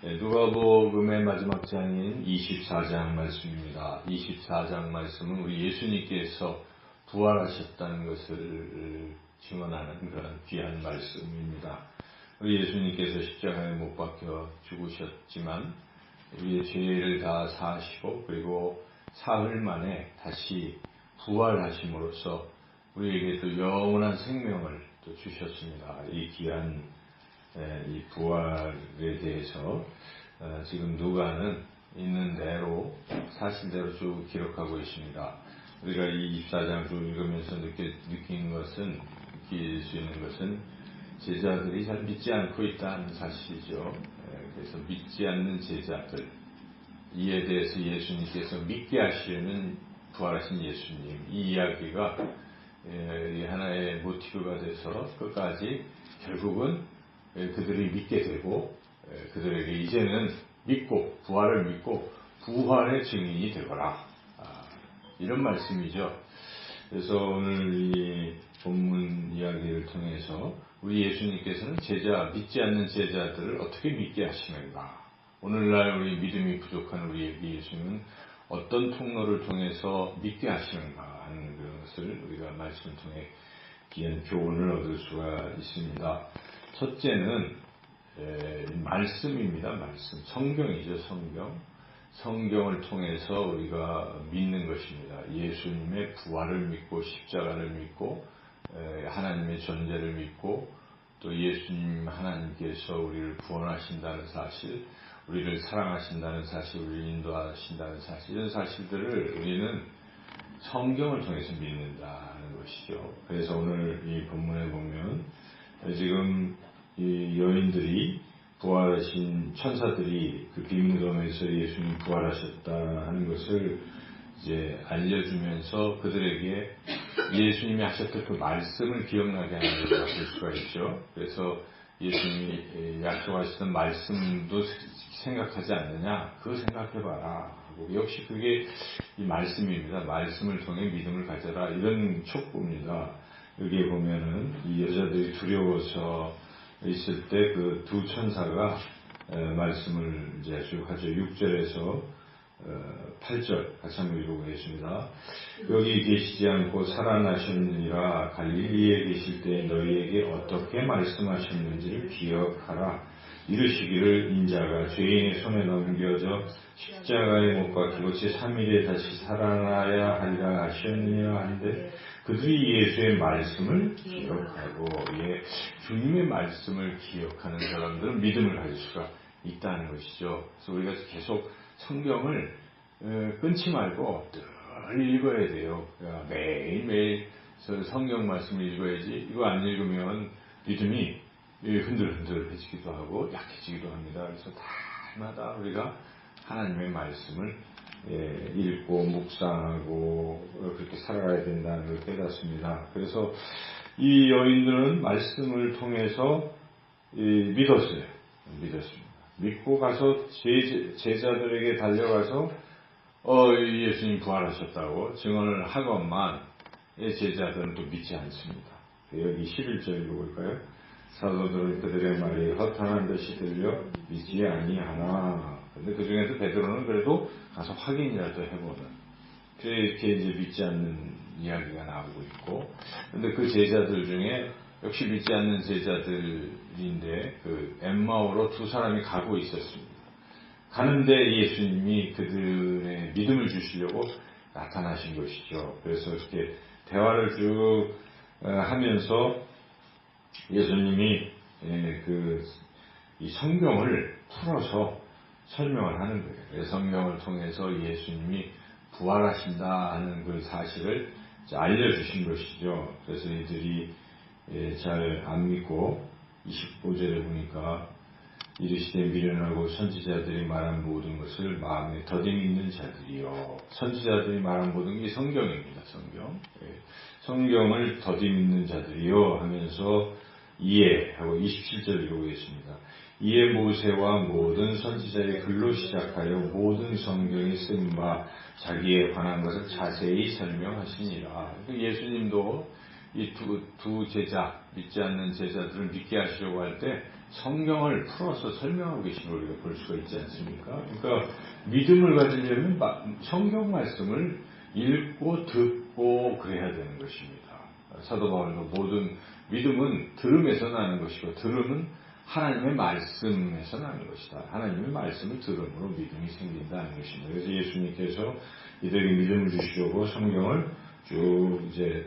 누가복음의 마지막 장인 24장 말씀입니다. 24장 말씀은 우리 예수님께서 부활하셨다는 것을 증언하는 그런 귀한 말씀입니다. 우리 예수님께서 십자가에 못 박혀 죽으셨지만 우리의 죄를 다 사하시고 그리고 사흘 만에 다시 부활하심으로써 우리에게 또 영원한 생명을 또 주셨습니다. 이 귀한 이 부활에 대해서 지금 누가는 있는 대로 사실대로 쭉 기록하고 있습니다. 우리가 이 24장 쭉 읽으면서 느낄 수 있는 것은 제자들이 잘 믿지 않고 있다는 사실이죠. 그래서 믿지 않는 제자들, 이에 대해서 예수님께서 믿게 하시려는 부활하신 예수님, 이 이야기가 하나의 모티브가 돼서 끝까지 결국은 그들이 믿게 되고 그들에게 이제는 믿고 부활을 믿고 부활의 증인이 되거라, 이런 말씀이죠. 그래서 오늘 이 본문 이야기를 통해서 우리 예수님께서는 믿지 않는 제자들을 어떻게 믿게 하시는가, 오늘날 우리 믿음이 부족한 우리에게 예수님은 어떤 통로를 통해서 믿게 하시는가 하는 것을 우리가 말씀을 통해 귀한 교훈을 얻을 수가 있습니다. 첫째는 말씀입니다. 말씀. 성경이죠. 성경을 통해서 우리가 믿는 것입니다. 예수님의 부활을 믿고 십자가를 믿고 하나님의 존재를 믿고 또 예수님 하나님께서 우리를 구원하신다는 사실, 우리를 사랑하신다는 사실, 우리를 인도하신다는 사실, 이런 사실들을 우리는 성경을 통해서 믿는다는 것이죠. 그래서 오늘 이 본문에 보면 지금 이 여인들이 부활하신 천사들이 그 빈무덤에서 예수님 부활하셨다 하는 것을 이제 알려주면서 그들에게 예수님이 하셨던 그 말씀을 기억나게 하는 것을 볼 수가 있죠. 그래서 예수님이 약속하셨던 말씀도 생각하지 않느냐? 그거 생각해봐라. 역시 그게 이 말씀입니다. 말씀을 통해 믿음을 가져라. 이런 촉구입니다. 여기에 보면은 이 여자들이 두려워서 있을 때 그 두 천사가 말씀을 이제 쭉 하죠. 6절에서 8절 같이 한번 읽어보겠습니다. 여기 계시지 않고 살아나셨느니라. 갈릴리에 계실 때 너희에게 어떻게 말씀하셨는지를 기억하라. 이르시기를 인자가 죄인의 손에 넘겨져 십자가에 못 박히고 제3일에 다시 살아나야 하리라 하셨느냐 한데 그들이 예수의 말씀을 기억하고, 주님의 말씀을 기억하는 사람들은 믿음을 가질 수가 있다는 것이죠. 그래서 우리가 계속 성경을 끊지 말고 늘 읽어야 돼요. 매일매일 성경 말씀을 읽어야지. 이거 안 읽으면 믿음이 흔들흔들해지기도 하고 약해지기도 합니다. 그래서 날마다 우리가 하나님의 말씀을 읽고 묵상하고 그렇게 살아가야 된다는 걸 깨닫습니다. 그래서 이 여인들은 말씀을 통해서 믿었습니다. 믿고 가서 제자들에게 달려가서 예수님 부활하셨다고 증언을 하건만 제자들은 또 믿지 않습니다. 여기 11절 읽어볼까요? 사도들은 그들의 말이 허탄한 듯이 들려 믿지 아니하나. 근데 그 중에서 베드로는 그래도 가서 확인이라도 해보는, 그렇게 이제 믿지 않는 이야기가 나오고 있고, 근데 그 제자들 중에 역시 믿지 않는 제자들인데 그 엠마오로 두 사람이 가고 있었습니다. 가는데 예수님이 그들의 믿음을 주시려고 나타나신 것이죠. 그래서 이렇게 대화를 쭉 하면서 예수님이 이 성경을 풀어서 설명을 하는 거예요. 성경을 통해서 예수님이 부활하신다 하는 그 사실을 알려주신 것이죠. 그래서 이들이 잘 안 믿고 25절에 보니까 이르시되 미련하고 선지자들이 말한 모든 것을 마음에 더디 믿는 자들이요. 선지자들이 말한 모든 게 성경입니다. 성경을 더디 믿는 자들이요 하면서 이해하고 27절 읽어보겠습니다. 이에 모세와 모든 선지자의 글로 시작하여 모든 성경에 쓴 바 자기에 관한 것을 자세히 설명하시니라. 예수님도 이 두 제자, 믿지 않는 제자들을 믿게 하시려고 할 때 성경을 풀어서 설명하고 계신 걸 우리가 볼 수가 있지 않습니까? 그러니까 믿음을 가지려면 성경 말씀을 읽고 듣고 그래야 되는 것입니다. 사도 바울도 모든 믿음은 들음에서 나는 것이고 들음은 하나님의 말씀에서 나는 것이다. 하나님의 말씀을 들음으로 믿음이 생긴다는 것입니다. 그래서 예수님께서 이들에게 믿음을 주시려고 성경을 쭉 이제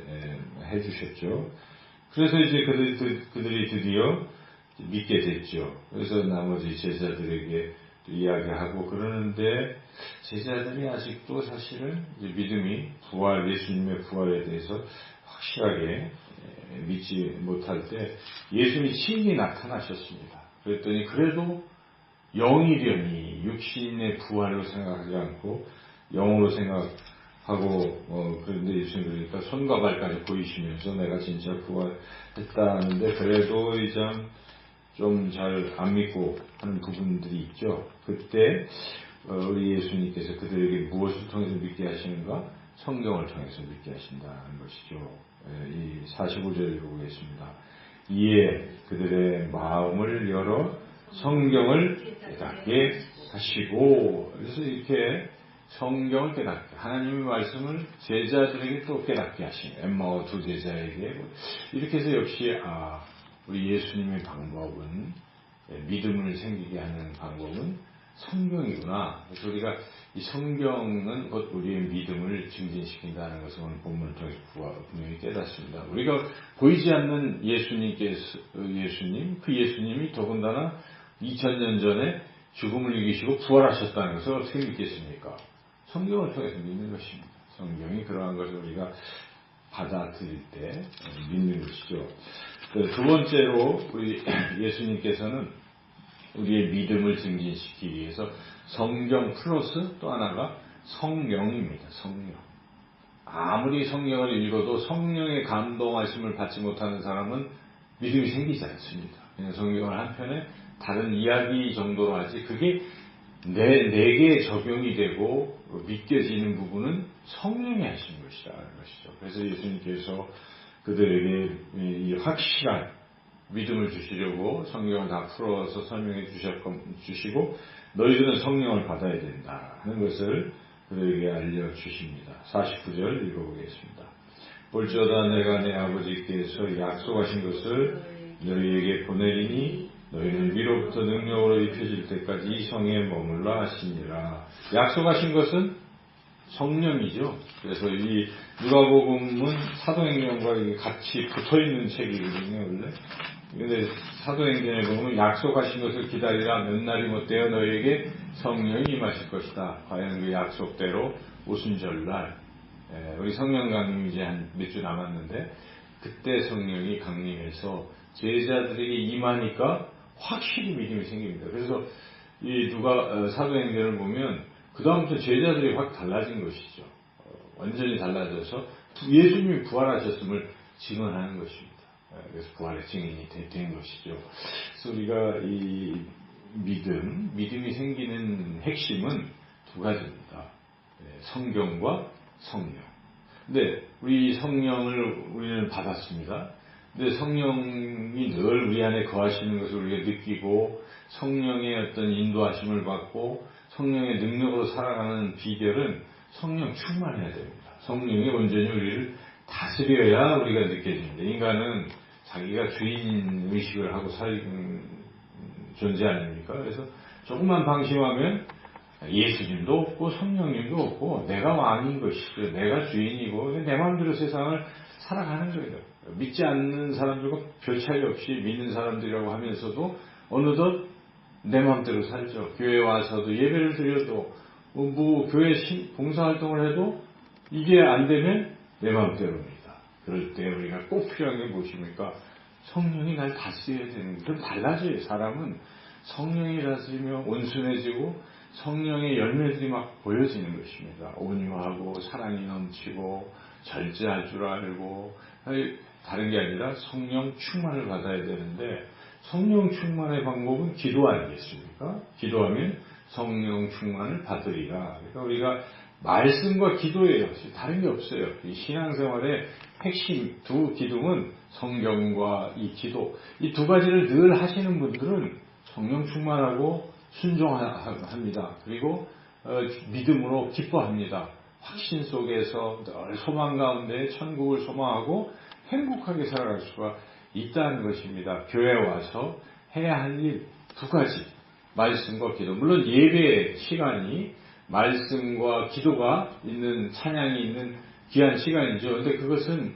해주셨죠. 그래서 이제 그들이 드디어 믿게 됐죠. 그래서 나머지 제자들에게 이야기하고 그러는데 제자들이 아직도 사실은 이제 믿음이 예수님의 부활에 대해서 확실하게 믿지 못할 때 예수님이 친히 나타나셨습니다. 그랬더니 그래도 영이려니 육신의 부활로 생각하지 않고 영으로 생각하고 그런데 예수님 그러니까 손과 발까지 보이시면서 내가 진짜 부활했다 하는데 그래도 이제 좀 잘 안 믿고 하는 부분들이 있죠. 그때 우리 예수님께서 그들에게 무엇을 통해서 믿게 하시는가? 성경을 통해서 믿게 하신다는 것이죠. 이 45절 읽어보겠습니다. 이에 그들의 마음을 열어 성경을 깨닫게 하시고 그래서 이렇게 성경을 깨닫게 하나님의 말씀을 제자들에게 또 깨닫게 하시는 엠마오 두 제자에게 이렇게 해서 역시 우리 예수님의 방법은 믿음을 생기게 하는 방법은 성경이구나. 그래서 우리가 이 성경은 곧 우리의 믿음을 증진시킨다는 것을 오늘 본문을 통해서 분명히 깨닫습니다. 우리가 보이지 않는 예수님, 그 예수님이 더군다나 2000년 전에 죽음을 이기시고 부활하셨다는 것을 어떻게 믿겠습니까? 성경을 통해서 믿는 것입니다. 성경이 그러한 것을 우리가 받아들일 때 믿는 것이죠. 두 번째로 우리 예수님께서는 우리의 믿음을 증진시키기 위해서 성경 플러스 또 하나가 성령입니다. 성령. 아무리 성경을 읽어도 성령의 감동하심을 받지 못하는 사람은 믿음이 생기지 않습니다. 그냥 성경을 한편에 다른 이야기 정도로 하지 그게 내게 적용이 되고 믿겨지는 부분은 성령이 하신 것이라는 것이죠. 그래서 예수님께서 그들에게 이 확실한 믿음을 주시려고 성경을 다 풀어서 설명해 주시고 너희들은 성령을 받아야 된다는 것을 그들에게 알려주십니다. 49절 읽어보겠습니다. 볼지어다 내가 내 아버지께서 약속하신 것을 너희에게 보내리니 너희는 위로부터 능력으로 입혀질 때까지 이 성에 머물라 하시니라. 약속하신 것은 성령이죠. 그래서 이 누가복음은 사도행전과 같이 붙어있는 책이거든요, 원래. 근데 사도행전에 보면 약속하신 것을 기다리라 몇 날이 못되어 너희에게 성령이 임하실 것이다. 과연 그 약속대로 오순절날 우리 성령 강림이 이제 한 몇 주 남았는데 그때 성령이 강림해서 제자들에게 임하니까 확실히 믿음이 생깁니다. 그래서 이 사도행전을 보면 그 다음부터 제자들이 확 달라진 것이죠. 완전히 달라져서 예수님이 부활하셨음을 증언하는 것입니다. 그래서 부활의 증인이 된 것이죠. 그래서 우리가 이 믿음이 생기는 핵심은 두 가지입니다. 성경과 성령. 근데 우리 성령을 우리는 받았습니다. 근데 성령이 늘 우리 안에 거하시는 것을 우리가 느끼고 성령의 어떤 인도하심을 받고 성령의 능력으로 살아가는 비결은 성령 충만해야 됩니다. 성령이 온전히 우리를 다스려야 우리가 느껴집니다. 인간은 자기가 주인 의식을 하고 사는 존재 아닙니까? 그래서 조금만 방심하면 예수님도 없고 성령님도 없고 내가 왕인 것이죠. 내가 주인이고 내 마음대로 세상을 살아가는 거예요. 믿지 않는 사람들과 별 차이 없이 믿는 사람들이라고 하면서도 어느덧 내 마음대로 살죠. 교회에 와서도 예배를 드려도 교회 봉사활동을 해도 이게 안 되면 내 마음대로입니다. 그럴 때 우리가 꼭 필요한 게 무엇입니까? 성령이 날 다스려야 되는 게 좀 달라져요. 사람은 성령이 다스리면 온순해지고 성령의 열매들이 막 보여지는 것입니다. 온유하고 사랑이 넘치고 절제할 줄 알고 다른 게 아니라 성령 충만을 받아야 되는데 성령 충만의 방법은 기도 아니겠습니까? 기도하면 성령 충만을 받으리라. 그러니까 우리가 말씀과 기도예요. 다른 게 없어요. 이 신앙생활의 핵심 두 기둥은 성경과 이 기도, 이 두 가지를 늘 하시는 분들은 성령 충만하고 순종합니다. 그리고 믿음으로 기뻐합니다. 확신 속에서 늘 소망 가운데 천국을 소망하고 행복하게 살아갈 수가 있다는 것입니다. 교회에 와서 해야 할 일 두 가지, 말씀과 기도. 물론 예배 시간이 말씀과 기도가 있는, 찬양이 있는 귀한 시간이죠. 근데 그것은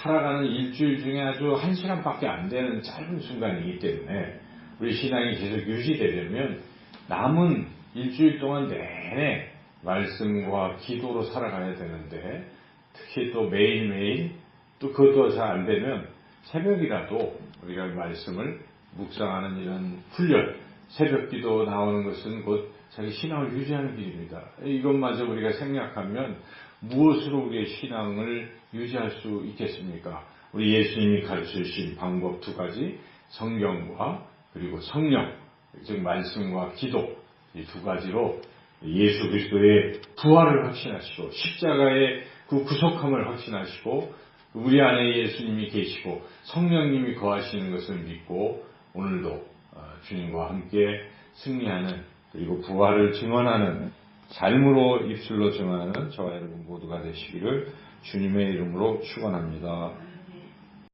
살아가는 일주일 중에 아주 1시간밖에 안 되는 짧은 순간이기 때문에 우리 신앙이 계속 유지되려면 남은 일주일 동안 내내 말씀과 기도로 살아가야 되는데, 특히 또 매일매일, 또 그것도 잘 안 되면 새벽이라도 우리가 말씀을 묵상하는 이런 훈련, 새벽기도 나오는 것은 곧 자기 신앙을 유지하는 길입니다. 이것마저 우리가 생략하면 무엇으로 우리의 신앙을 유지할 수 있겠습니까? 우리 예수님이 가르쳐주신 방법 두 가지, 성경과 그리고 성령, 즉 말씀과 기도, 이 두 가지로 예수 그리스도의 부활을 확신하시고 십자가의 그 구속함을 확신하시고 우리 안에 예수님이 계시고 성령님이 거하시는 것을 믿고 오늘도 주님과 함께 승리하는, 그리고 부활을 증언하는, 삶으로 입술로 증언하는 저와 여러분 모두가 되시기를 주님의 이름으로 축원합니다.